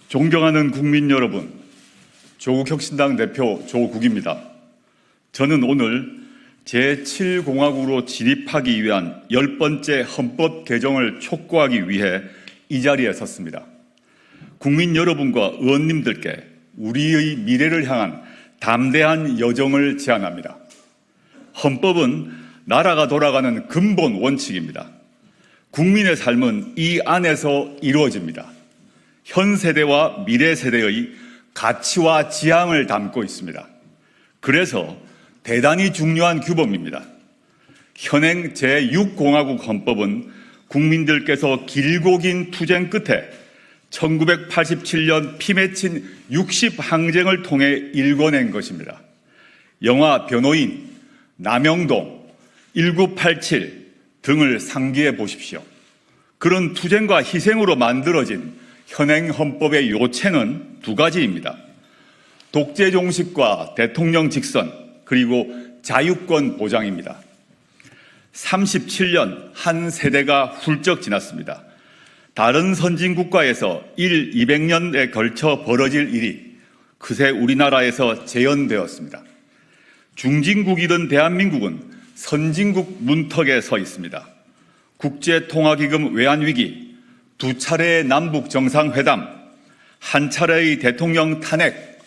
존경하는 국민 여러분, 조국혁신당 대표 조국입니다. 저는 오늘 제7공화국으로 진입하기 위한 10번째 헌법 개정을 촉구하기 위해 이 자리에 섰습니다. 국민 여러분과 의원님들께 우리의 미래를 향한 담대한 여정을 제안합니다. 헌법은 나라가 돌아가는 근본 원칙입니다. 국민의 삶은 이 안에서 이루어집니다. 현 세대와 미래 세대의 가치와 지향을 담고 있습니다. 그래서 대단히 중요한 규범입니다. 현행 제6공화국 헌법은 국민들께서 길고 긴 투쟁 끝에 1987년 피 맺힌 60항쟁을 통해 일궈낸 것입니다. 영화 변호인, 남영동, 1987 등을 상기해 보십시오. 그런 투쟁과 희생으로 만들어진 현행 헌법의 요체는 두 가지입니다. 독재 종식과 대통령 직선, 그리고 자유권 보장입니다. 37년 한 세대가 훌쩍 지났습니다. 다른 선진국가에서 200년에 걸쳐 벌어질 일이 그새 우리나라에서 재현되었습니다. 중진국이던 대한민국은 선진국 문턱에 서 있습니다. 국제통화기금 외환위기, 2차례의 남북 정상회담, 1차례의 대통령 탄핵,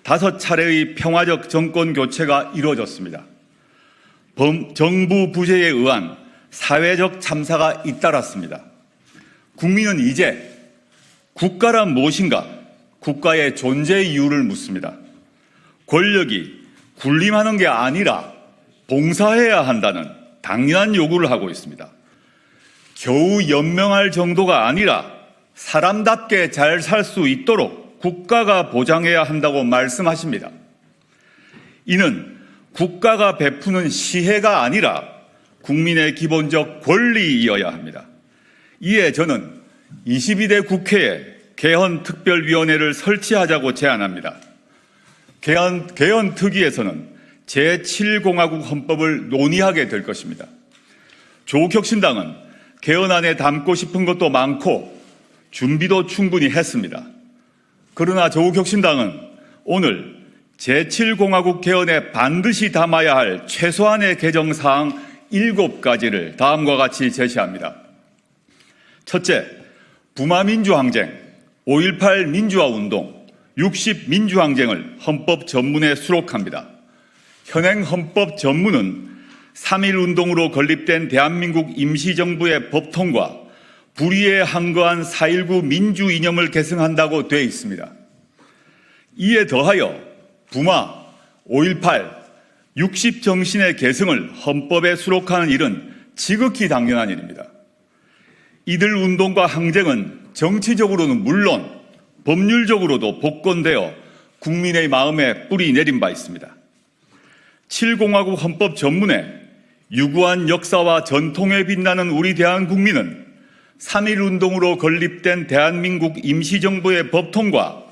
5차례의 평화적 정권 교체가 이루어졌습니다. 정부 부재에 의한 사회적 참사가 잇따랐습니다. 국민은 이제 국가란 무엇인가? 국가의 존재 이유를 묻습니다. 권력이 군림하는 게 아니라 봉사해야 한다는 당연한 요구를 하고 있습니다. 겨우 연명할 정도가 아니라 사람답게 잘 살 수 있도록 국가가 보장해야 한다고 말씀하십니다. 이는 국가가 베푸는 시혜가 아니라 국민의 기본적 권리이어야 합니다. 이에 저는 22대 국회에 개헌특별위원회를 설치하자고 제안합니다. 개헌특위에서는 제7공화국 헌법을 논의하게 될 것입니다. 조국혁신당은 개헌안에 담고 싶은 것도 많고 준비도 충분히 했습니다. 그러나 조국혁신당은 오늘 제7공화국 개헌에 반드시 담아야 할 최소한의 개정사항 7가지를 다음과 같이 제시합니다. 첫째, 부마민주항쟁, 5.18 민주화운동, 60 민주항쟁을 헌법 전문에 수록합니다. 현행 헌법 전문은 3.1운동으로 건립된 대한민국 임시정부의 법통과 불의에 항거한 4.19 민주 이념을 계승한다고 되어 있습니다. 이에 더하여 부마, 5.18, 60 정신의 계승을 헌법에 수록하는 일은 지극히 당연한 일입니다. 이들 운동과 항쟁은 정치적으로는 물론 법률적으로도 복권되어 국민의 마음에 뿌리 내린 바 있습니다. 7공화국 헌법 전문에 유구한 역사와 전통에 빛나는 우리 대한국민은 3.1운동으로 건립된 대한민국 임시정부의 법통과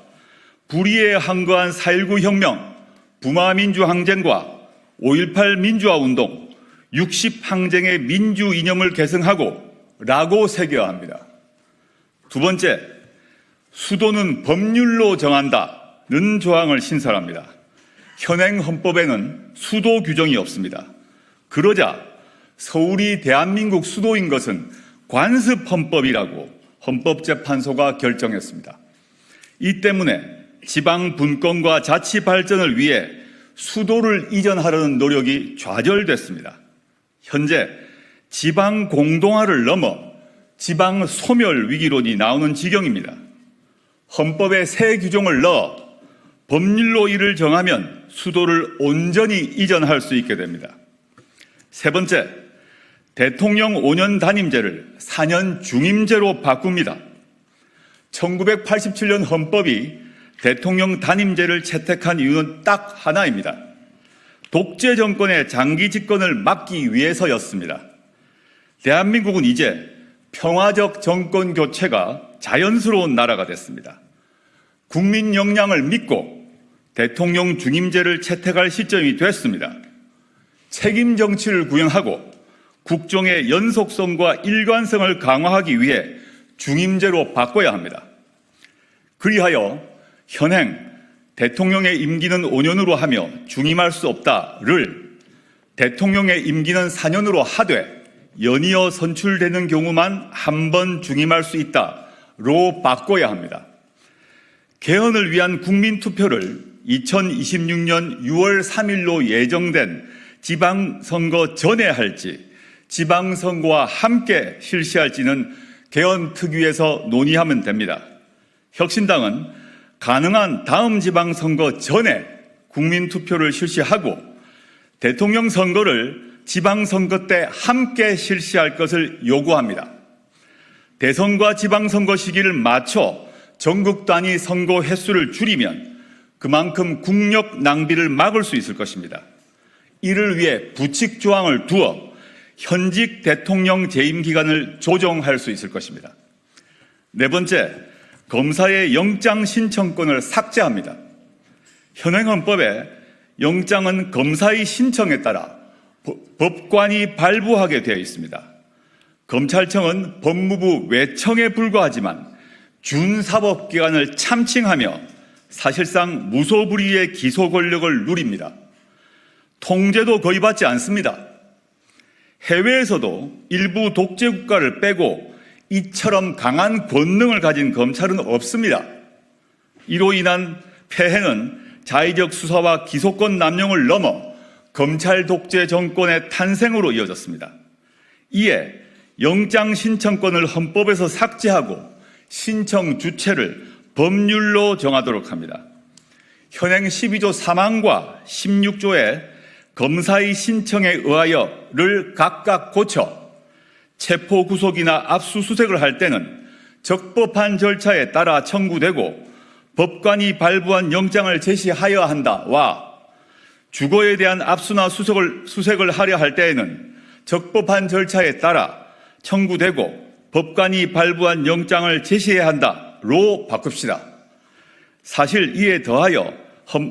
불의에 항거한 4.19 혁명, 부마민주항쟁과 5.18 민주화운동, 60 항쟁의 민주 이념을 계승하고 라고 새겨야 합니다. 두 번째, 수도는 법률로 정한다는 조항을 신설합니다. 현행 헌법에는 수도 규정이 없습니다. 그러자 서울이 대한민국 수도인 것은 관습헌법이라고 헌법재판소가 결정했습니다. 이 때문에 지방 분권과 자치 발전을 위해 수도를 이전하려는 노력이 좌절됐습니다. 현재 지방 공동화를 넘어 지방 소멸 위기론이 나오는 지경입니다. 헌법에 새 규정을 넣어 법률로 이를 정하면 수도를 온전히 이전할 수 있게 됩니다. 세 번째, 대통령 5년 단임제를 4년 중임제로 바꿉니다. 1987년 헌법이 대통령 단임제를 채택한 이유는 딱 하나입니다. 독재 정권의 장기 집권을 막기 위해서였습니다. 대한민국은 이제 평화적 정권 교체가 자연스러운 나라가 됐습니다. 국민 역량을 믿고 대통령 중임제를 채택할 시점이 됐습니다. 책임 정치를 구현하고 국정의 연속성과 일관성을 강화하기 위해 중임제로 바꿔야 합니다. 그리하여 현행 대통령의 임기는 5년으로 하며 중임할 수 없다를 대통령의 임기는 4년으로 하되 연이어 선출되는 경우만 한 번 중임할 수 있다로 바꿔야 합니다. 개헌을 위한 국민투표를 2026년 6월 3일로 예정된 지방선거 전에 할지 지방선거와 함께 실시할지는 개헌특위에서 논의하면 됩니다. 혁신당은 가능한 다음 지방선거 전에 국민투표를 실시하고 대통령 선거를 지방선거 때 함께 실시할 것을 요구합니다. 대선과 지방선거 시기를 맞춰 전국 단위 선거 횟수를 줄이면 그만큼 국력 낭비를 막을 수 있을 것입니다. 이를 위해 부칙 조항을 두어 현직 대통령 재임 기간을 조정할 수 있을 것입니다. 네 번째, 검사의 영장 신청권을 삭제합니다. 현행 헌법에 영장은 검사의 신청에 따라 법관이 발부하게 되어 있습니다. 검찰청은 법무부 외청에 불과하지만 준사법기관을 참칭하며 사실상 무소불위의 기소 권력을 누립니다. 통제도 거의 받지 않습니다. 해외에서도 일부 독재국가를 빼고 이처럼 강한 권능을 가진 검찰은 없습니다. 이로 인한 폐해는 자의적 수사와 기소권 남용을 넘어 검찰 독재 정권의 탄생으로 이어졌습니다. 이에 영장 신청권을 헌법에서 삭제하고 신청 주체를 법률로 정하도록 합니다. 현행 12조 3항과 16조의 검사의 신청에 의하여를 각각 고쳐 체포 구속이나 압수수색을 할 때는 적법한 절차에 따라 청구되고 법관이 발부한 영장을 제시하여야 한다와 주거에 대한 압수나 수색을 하려 할 때에는 적법한 절차에 따라 청구되고 법관이 발부한 영장을 제시해야 한다로 바꿉시다. 사실 이에 더하여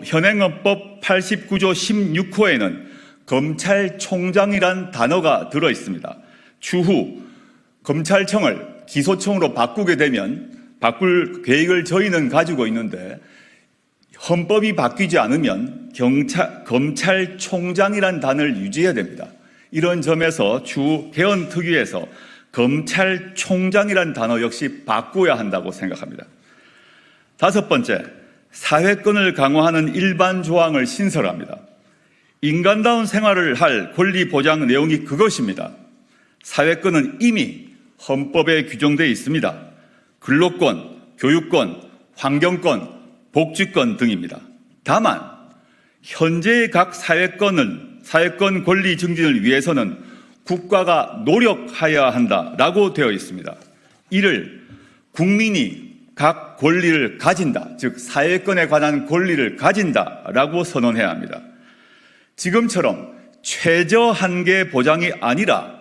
현행헌법 89조 16호에는 검찰총장이란 단어가 들어 있습니다. 추후 검찰청을 기소청으로 바꾸게 되면 바꿀 계획을 저희는 가지고 있는데 헌법이 바뀌지 않으면 검찰총장이란 단어를 유지해야 됩니다. 이런 점에서 추후 개헌특위에서 검찰총장이란 단어 역시 바꿔야 한다고 생각합니다. 다섯 번째, 사회권을 강화하는 일반 조항을 신설합니다. 인간다운 생활을 할 권리 보장 내용이 그것입니다. 사회권은 이미 헌법에 규정되어 있습니다. 근로권, 교육권, 환경권, 복지권 등입니다. 다만 현재의 각 사회권 권리 증진을 위해서는 국가가 노력하여야 한다라고 되어 있습니다. 이를 국민이 각 권리를 가진다, 즉 사회권에 관한 권리를 가진다라고 선언해야 합니다. 지금처럼 최저 한계 보장이 아니라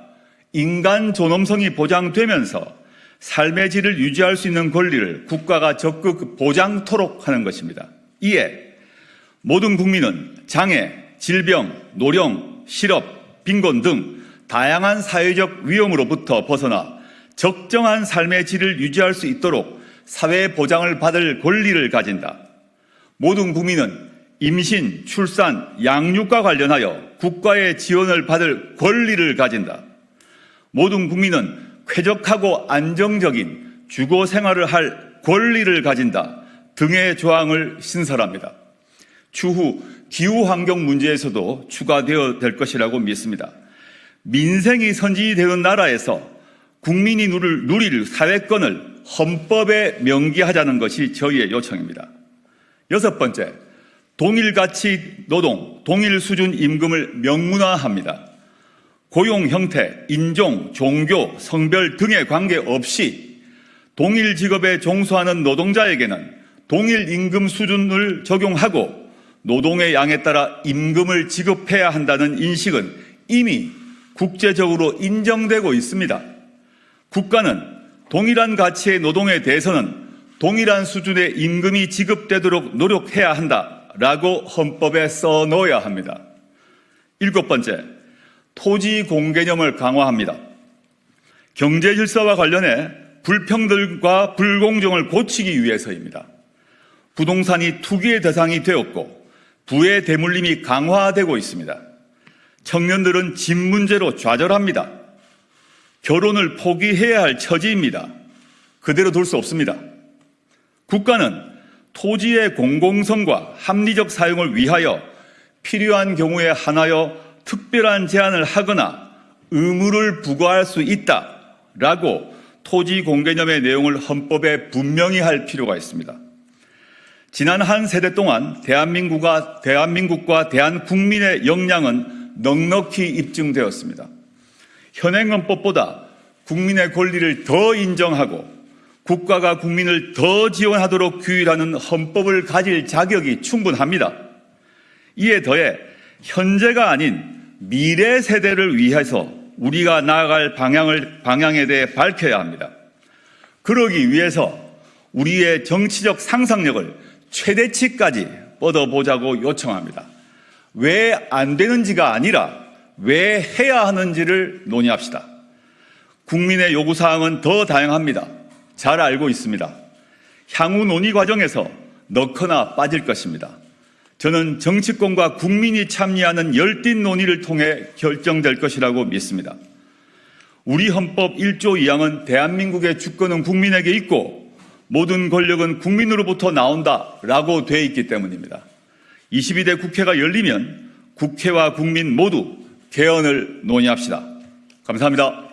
인간 존엄성이 보장되면서 삶의 질을 유지할 수 있는 권리를 국가가 적극 보장토록 하는 것입니다. 이에 모든 국민은 장애, 질병, 노령, 실업, 빈곤 등 다양한 사회적 위험으로부터 벗어나 적정한 삶의 질을 유지할 수 있도록 사회 보장을 받을 권리를 가진다. 모든 국민은 임신, 출산, 양육과 관련하여 국가의 지원을 받을 권리를 가진다. 모든 국민은 쾌적하고 안정적인 주거 생활을 할 권리를 가진다 등의 조항을 신설합니다. 추후 기후환경 문제에서도 추가되어야 될 것이라고 믿습니다. 민생이 선진되는 나라에서 국민이 누릴 사회권을 헌법에 명기하자는 것이 저희의 요청입니다. 여섯 번째, 동일가치 노동, 동일수준 임금을 명문화합니다. 고용 형태, 인종, 종교, 성별 등의 관계없이 동일 직업에 종수하는 노동자에게는 동일 임금 수준을 적용하고 노동의 양에 따라 임금을 지급해야 한다는 인식은 이미 국제적으로 인정되고 있습니다. 국가는 동일한 가치의 노동에 대해서는 동일한 수준의 임금이 지급되도록 노력해야 한다라고 헌법에 써놓아야 합니다. 일곱 번째, 토지 공개념을 강화합니다. 경제 질서와 관련해 불평등과 불공정을 고치기 위해서입니다. 부동산이 투기의 대상이 되었고 부의 대물림이 강화되고 있습니다. 청년들은 집 문제로 좌절합니다. 결혼을 포기해야 할 처지입니다. 그대로 둘 수 없습니다. 국가는 토지의 공공성과 합리적 사용을 위하여 필요한 경우에 한하여 특별한 제한을 하거나 의무를 부과할 수 있다라고 토지 공개념의 내용을 헌법에 분명히 할 필요가 있습니다. 지난 한 세대 동안 대한민국과 대한국민의 역량은 넉넉히 입증되었습니다. 현행 헌법보다 국민의 권리를 더 인정하고 국가가 국민을 더 지원하도록 규율하는 헌법을 가질 자격이 충분합니다. 이에 더해 현재가 아닌 미래 세대를 위해서 우리가 나아갈 방향에 대해 밝혀야 합니다. 그러기 위해서 우리의 정치적 상상력을 최대치까지 뻗어보자고 요청합니다. 왜 안 되는지가 아니라 왜 해야 하는지를 논의합시다. 국민의 요구사항은 더 다양합니다. 잘 알고 있습니다. 향후 논의 과정에서 넣거나 빠질 것입니다. 저는 정치권과 국민이 참여하는 열띤 논의를 통해 결정될 것이라고 믿습니다. 우리 헌법 1조 2항은 대한민국의 주권은 국민에게 있고 모든 권력은 국민으로부터 나온다라고 되어 있기 때문입니다. 22대 국회가 열리면 국회와 국민 모두 개헌을 논의합시다. 감사합니다.